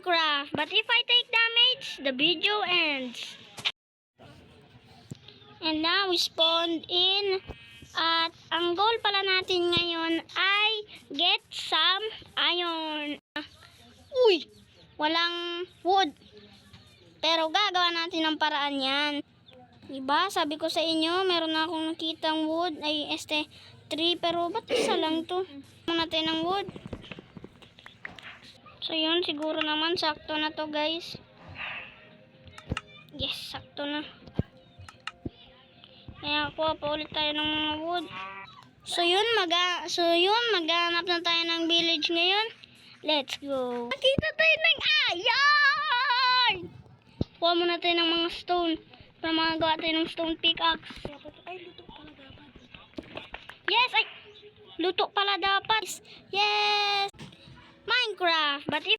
Minecraft, but if I take damage, the video ends. And now we spawned in. At ang goal pala natin ngayon ay get some iron. Uy! Walang wood. Pero gagawa natin ng paraan yan. Diba? Sabi ko sa inyo, meron na akong nakitang wood. Ay, tree. Pero ba't isa lang to? Natin ng wood. So yun, siguro naman sakto na to guys. Yes, sakto na. Kaya kuha pa ulit tayo ng mga wood. So yun, maghanap na tayo ng village ngayon. Let's go. Nakita tayo ng iron! Kuha muna tayo ng mga stone para magawa tayo ng stone pickaxe. Ay, luto pala dapat. Yes, ay! Luto pala dapat. Yes! Minecraft, but if